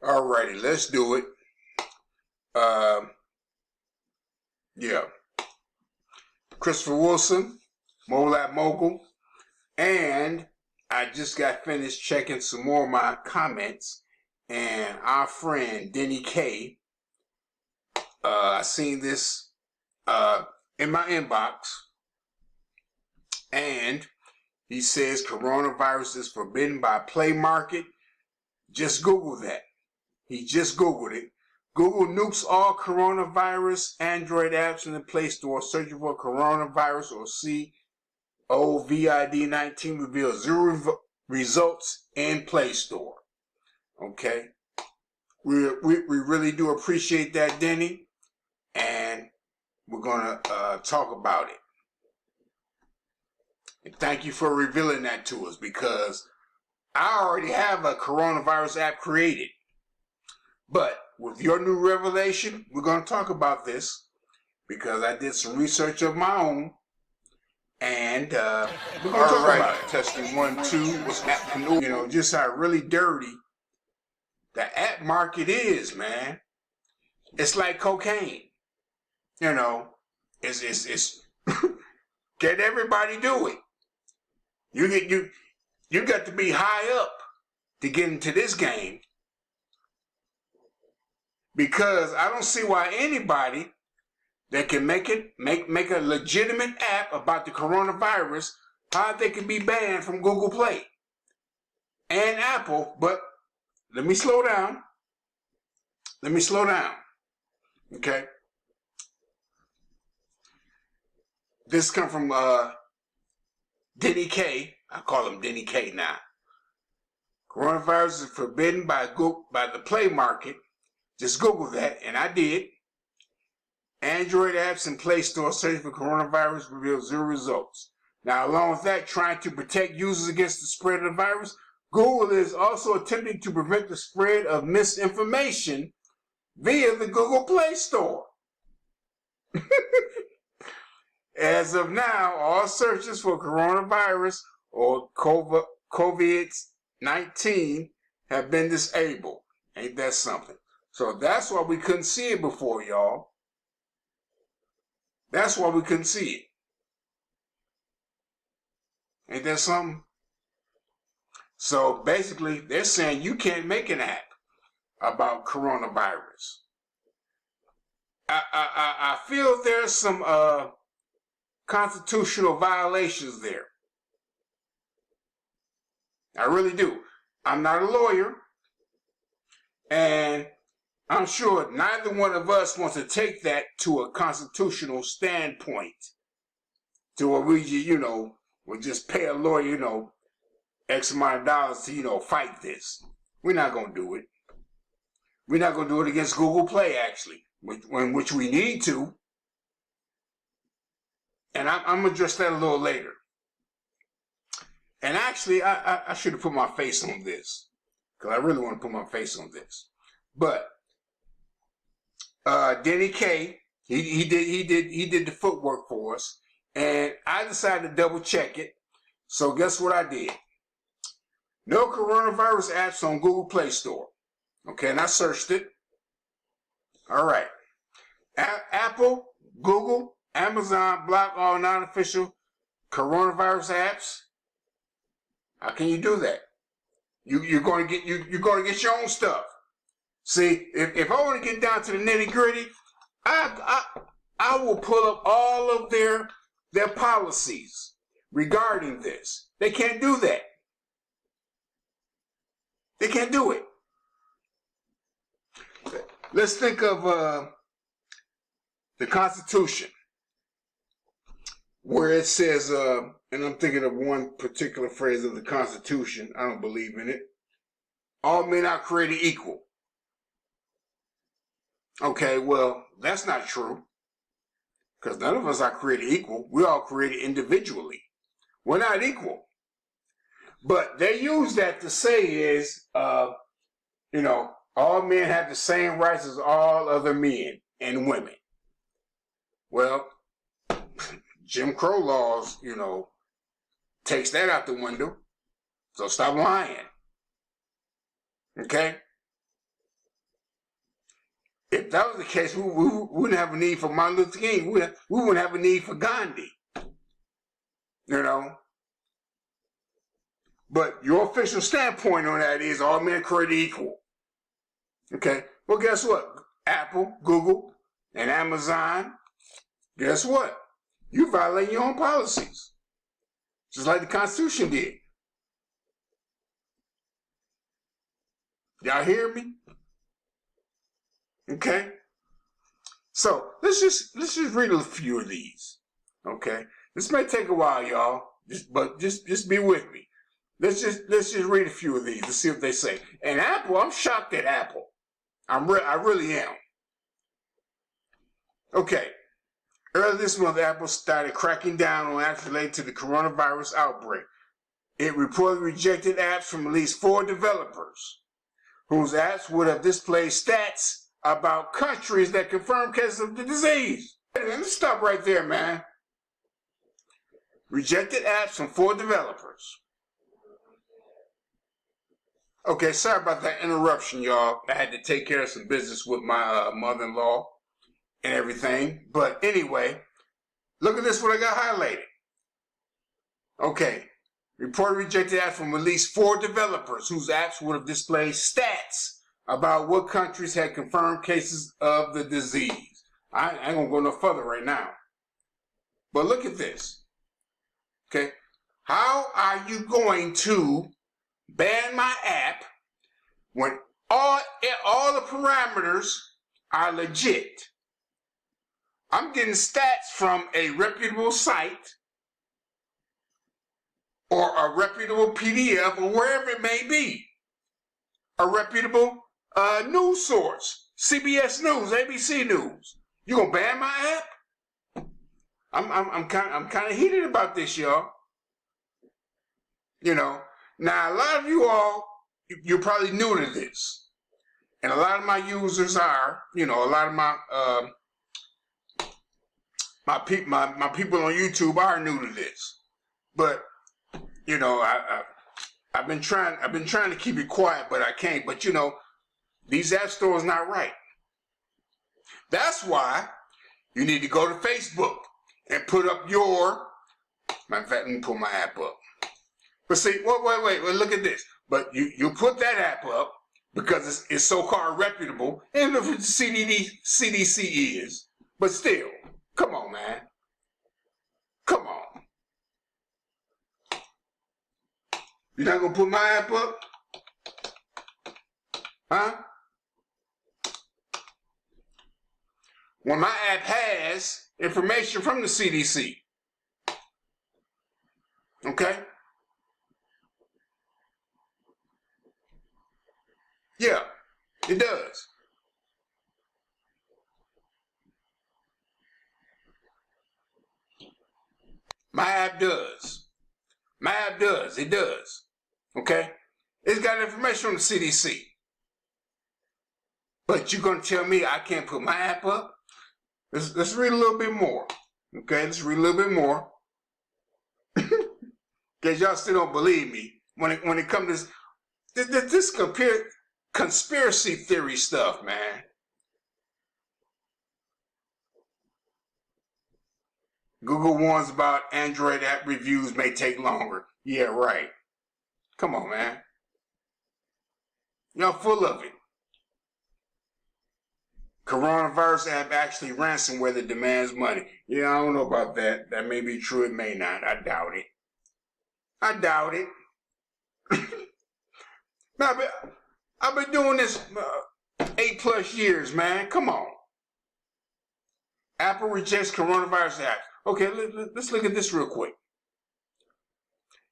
Alrighty, let's do it. Yeah. Christopher Wilson, mobileappmogul, and I just got finished checking some more of my comments, and our friend Denny K, I seen this in my inbox, and he says coronavirus is forbidden by Play Market. Just Google that. He just Googled it. Google nukes all coronavirus Android apps in the Play Store. Searching for coronavirus or 𝐂𝐨𝐸𝐵D19 reveals 0 results in Play Store. Okay. We really do appreciate that, Denny. And we're going to talk about it. And thank you for revealing that to us, because I already have a coronavirus app created. But with your new revelation, we're going to talk about this, because I did some research of my own, and we're going to talk about it. Testing 1, 2, what's happening, just how really dirty the app market is, man. It's like cocaine. It's get everybody do it. You got to be high up to get into this game. Because I don't see why anybody that can make a legitimate app about the coronavirus, how they can be banned from Google Play and Apple. But let me slow down. Okay. This come from Denny K. I call him Denny K now. Coronavirus is forbidden by the Play Market. Just Google that, and I did. Android apps in Play Store searching for coronavirus reveals 0 results. Now, along with that, trying to protect users against the spread of the virus, Google is also attempting to prevent the spread of misinformation via the Google Play Store. As of now, all searches for coronavirus or COVID-19 have been disabled. Ain't that something? So that's why we couldn't see it before, y'all. That's why we couldn't see it. Ain't that something? So basically, they're saying you can't make an app about coronavirus. I feel there's some constitutional violations there. I really do. I'm not a lawyer, and I'm sure neither one of us wants to take that to a constitutional standpoint, to where we, will just pay a lawyer, X amount of dollars to, fight this. We're not going to do it. We're not going to do it against Google Play, actually, which we need to. And I'm going to address that a little later. And actually, I should have put my face on this, because I really want to put my face on this. But Denny K, he did the footwork for us, and I decided to double check it. So guess what I did? No coronavirus apps on Google Play Store. Okay, and I searched it. All right. Apple, Google, Amazon block all non-official coronavirus apps. How can you do that? You're going to get your own stuff. See, if I want to get down to the nitty gritty, I will pull up all of their policies regarding this. They can't do that. They can't do it. Let's think of the Constitution, where it says, and I'm thinking of one particular phrase of the Constitution. I don't believe in it. All men are created equal. Okay, well, that's not true, because none of us are created equal. We're all created individually. We're not equal. But they use that to say is, all men have the same rights as all other men and women. Well, Jim Crow laws, takes that out the window. So stop lying. Okay? If that was the case, we wouldn't have a need for Martin Luther King. We wouldn't have a need for Gandhi. You know? But your official standpoint on that is all men created equal. Okay? Well, guess what? Apple, Google, and Amazon, guess what? You violate your own policies. Just like the Constitution did. Y'all hear me? Okay? So let's just read a few of these. Okay? This may take a while, y'all. But just be with me. Let's just read a few of these to see what they say. And Apple, I'm shocked at Apple. I really am. Okay. Earlier this month, Apple started cracking down on apps related to the coronavirus outbreak. It reportedly rejected apps from at least 4 developers whose apps would have displayed stats about countries that confirm cases of the disease. Let's stop right there, man. Rejected apps from 4 developers. Okay, sorry about that interruption, y'all. I had to take care of some business with my mother-in-law and everything. But anyway, look at this, what I got highlighted. Okay, report rejected apps from at least 4 developers whose apps would have displayed stats about what countries had confirmed cases of the disease. I ain't gonna go no further right now. But look at this. Okay, how are you going to ban my app when all the parameters are legit? I'm getting stats from a reputable site or a reputable PDF or wherever it may be. A reputable news source, CBS News, ABC News. You gonna ban my app? I'm kind of heated about this, y'all. You know, now a lot of you all, you're probably new to this, and a lot of my users are, you know, a lot of my my people on YouTube are new to this, but you know, I've been trying to keep it quiet, but I can't. But you know, these app stores not right. That's why you need to go to Facebook and put up your. Matter of fact, let me pull my app up. But see, wait, look at this. But you put that app up because it's so-called reputable, and if it's CDC is, but still, come on, man. Come on. You're not gonna put my app up? Huh? When my app has information from the CDC. Okay? Yeah, it does. My app does. My app does. It does. Okay? It's got information from the CDC. But you're going to tell me I can't put my app up? Let's read a little bit more. Okay? Let's read a little bit more. Because y'all still don't believe me. When it comes to this conspiracy theory stuff, man. Google warns about Android app reviews may take longer. Yeah, right. Come on, man. Y'all full of it. Coronavirus app actually ransomware that demands money. Yeah, I don't know about that. That may be true, it may not. I doubt it. I doubt it. Now, I've been doing this 8+ years, man. Come on. Apple rejects coronavirus apps. Okay, let's look at this real quick.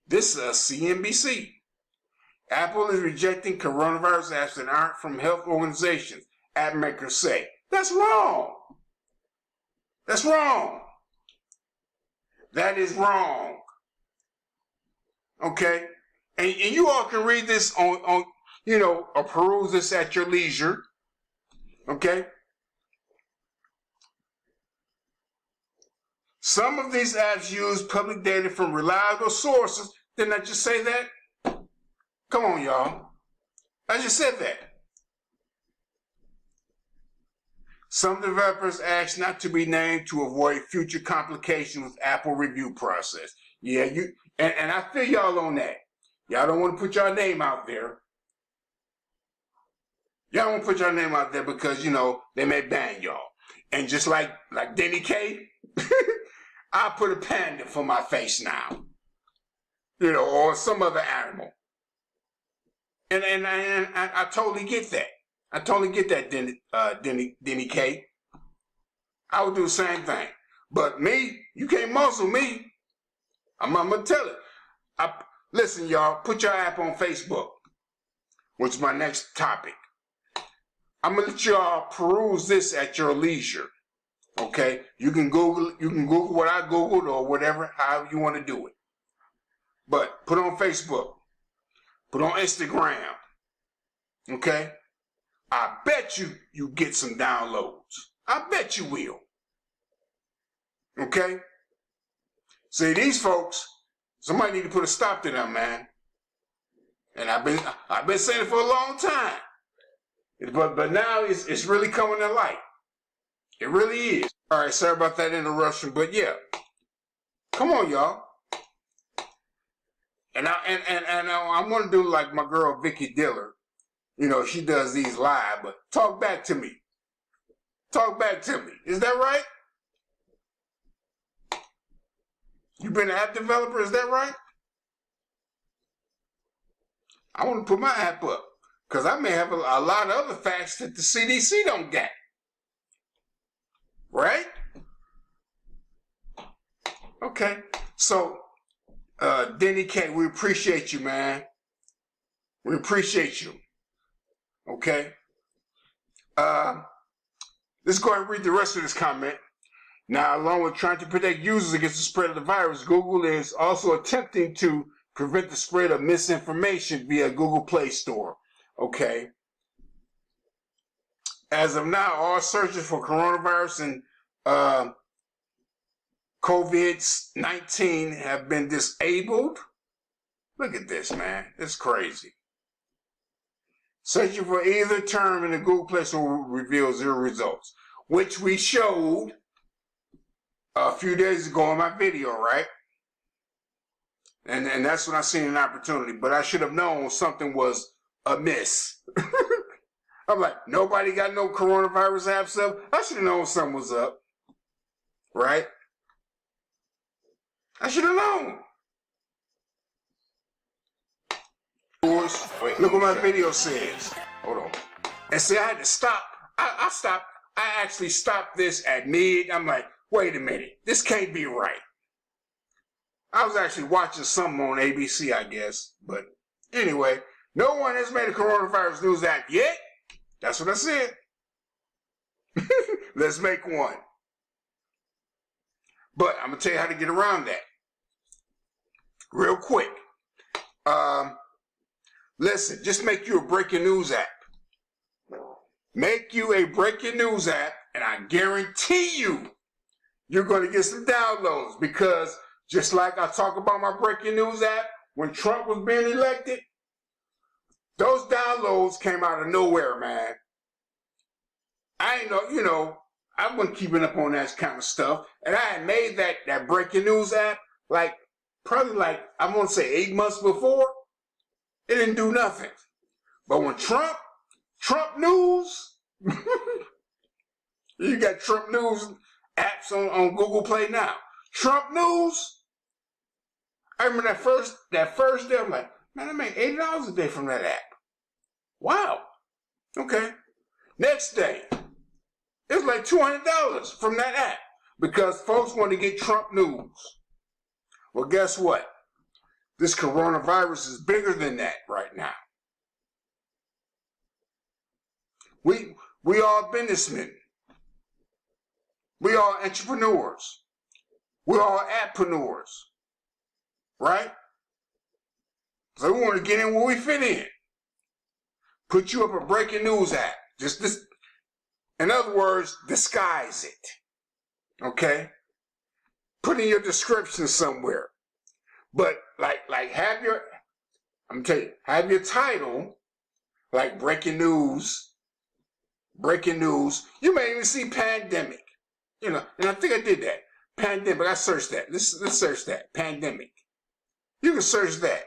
This is CNBC. Apple is rejecting coronavirus apps that aren't from health organizations, app makers say. That's wrong. That's wrong. That is wrong. Okay? And you all can read this on you know, or peruse this at your leisure. Okay? Some of these apps use public data from reliable sources. Didn't I just say that? Come on, y'all. I just said that. Some developers ask not to be named to avoid future complications with Apple review process. Yeah, and I feel y'all on that. Y'all don't want to put your name out there. Y'all want to put your name out there because, you know, they may ban y'all. And just like 𝐷𝐞𝐽, I put a panda for my face now. You know, or some other animal. And I totally get that. I totally get that, 𝐷𝐞𝐽. I would do the same thing. But me, you can't muzzle me. I'm going to tell it. Listen, y'all, put your app on Facebook, which is my next topic. I'm going to let y'all peruse this at your leisure. Okay? You can Google what I Googled or whatever, however you want to do it. But put on Facebook. Put on Instagram. Okay? I bet you get some downloads. I bet you will. Okay? See, these folks, somebody need to put a stop to them, man. And I've been saying it for a long time. But now it's really coming to light. It really is. All right, sorry about that interruption, but yeah. Come on, y'all. And I'm gonna do like my girl Vicky Diller. You know, she does these live, but talk back to me. Talk back to me. Is that right? You been an app developer, is that right? I want to put my app up because I may have a lot of other facts that the CDC don't get. Right? Okay. So, 𝐷𝐞𝐽, we appreciate you, man. We appreciate you. Okay? Let's go ahead and read the rest of this comment. Now, along with trying to protect users against the spread of the virus, Google is also attempting to prevent the spread of misinformation via Google Play Store. Okay? As of now, all searches for coronavirus and COVID-19 have been disabled. Look at this, man. It's crazy. Searching for either term in the Google Play Store will reveal 0 results, which we showed a few days ago on my video, right? And that's when I seen an opportunity, but I should have known something was amiss. I'm like, nobody got no coronavirus apps up? I should have known something was up, right? I should have known. Look what my video says. Hold on. And see, I had to stop. I stopped. I actually stopped this at mid. I'm like, wait a minute. This can't be right. I was actually watching something on ABC, I guess. But anyway, no one has made a coronavirus news app yet. That's what I said. Let's make one. But I'm going to tell you how to get around that. Real quick. Listen, just make you a breaking news app. Make you a breaking news app, and I guarantee you're going to get some downloads, because just like I talk about my breaking news app when Trump was being elected, those downloads came out of nowhere, man. I ain't know, you know, I wasn't keeping up on that kind of stuff, and I had made that breaking news app probably I want to say 8 months before. It didn't do nothing. But when Trump news, you got Trump news apps on Google Play now. Trump news, I remember that first day, I'm like, man, I make $80 a day from that app. Wow. Okay. Next day, it was like $200 from that app because folks want to get Trump news. Well, guess what? This coronavirus is bigger than that right now. We are businessmen. We are entrepreneurs. We are appreneurs. Right? So we want to get in where we fit in. Put you up a breaking news app. Just this, in other words, disguise it. Okay? Put in your description somewhere. But like have your, I'm telling you, have your title like breaking news, breaking news. You may even see pandemic. You know, and I think I did that. Pandemic. I searched that. Let's search that. Pandemic. You can search that.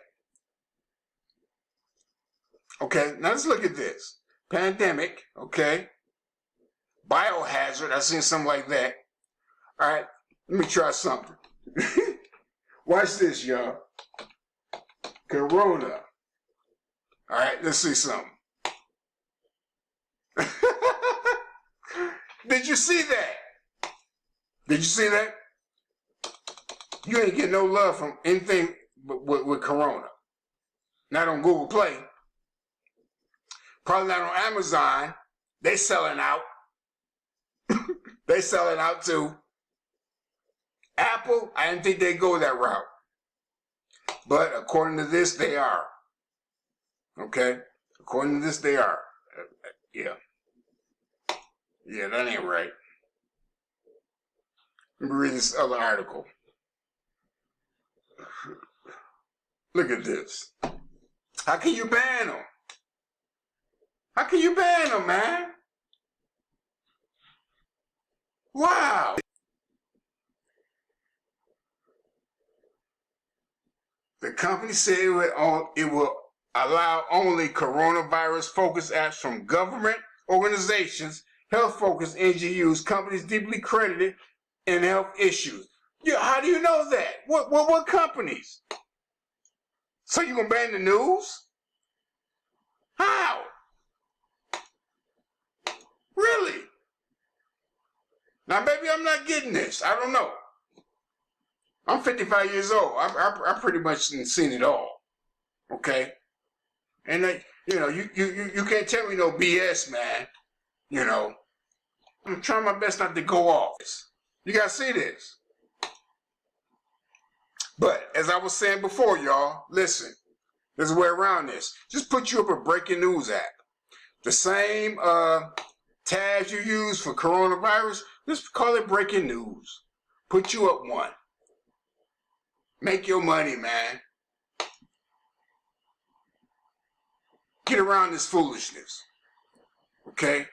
Okay, now let's look at this. Pandemic, okay. Biohazard, I seen something like that. All right, let me try something. Watch this, y'all. Corona. All right, let's see something. Did you see that? Did you see that? You ain't getting no love from anything with Corona. Not on Google Play. Probably not on Amazon. They selling out. They selling out too. Apple, I didn't think they'd go that route. But according to this, they are. Okay? According to this, they are. Yeah. Yeah, that ain't right. Let me read this other article. Look at this. How can you ban them? How can you ban them, man? Wow. The company said it will allow only coronavirus-focused apps from government organizations, health-focused NGOs, companies deeply credited in health issues. Yeah, how do you know that? What companies? So you gonna ban the news? How? Really? Now, baby, I'm not getting this. I don't know. I'm 55 years old. I pretty much seen it all. Okay? And, you know, you can't tell me no BS, man. You know. I'm trying my best not to go off. You gotta see this. But, as I was saying before, y'all, listen. There's a way around this. Just put you up a breaking news app. The same tabs you use for coronavirus, just call it breaking news. Put you up one. Make your money, man. Get around this foolishness. Okay?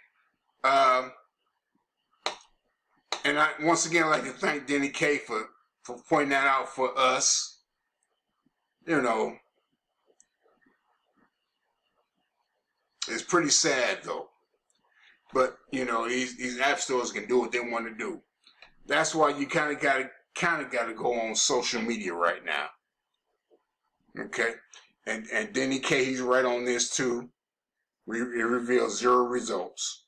And I once again like to thank 𝐷𝐞𝐽 for pointing that out for us. You know, it's pretty sad though. But you know, these app stores can do what they want to do. That's why you kind of gotta go on social media right now. Okay, and 𝐷𝐞𝐽, he's right on this too. It reveals 0 results.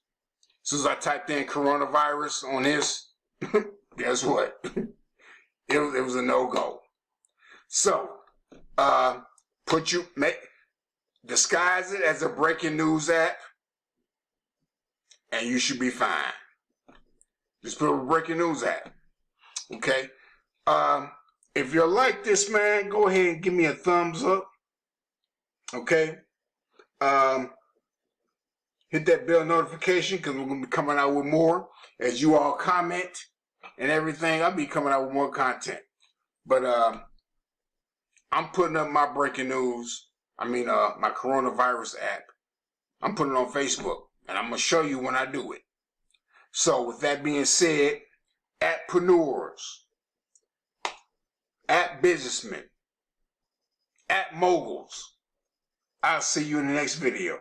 As soon as I typed in coronavirus on this, guess what? It was a no-go. So, disguise it as a breaking news app, and you should be fine. Just put a breaking news app. Okay? If you like this, man, go ahead and give me a thumbs up. Okay? Hit that bell notification because we're going to be coming out with more. As you all comment and everything, I'll be coming out with more content. But I'm putting up my breaking news. My coronavirus app. I'm putting it on Facebook. And I'm going to show you when I do it. So with that being said, appreneurs, app businessmen, app moguls, I'll see you in the next video.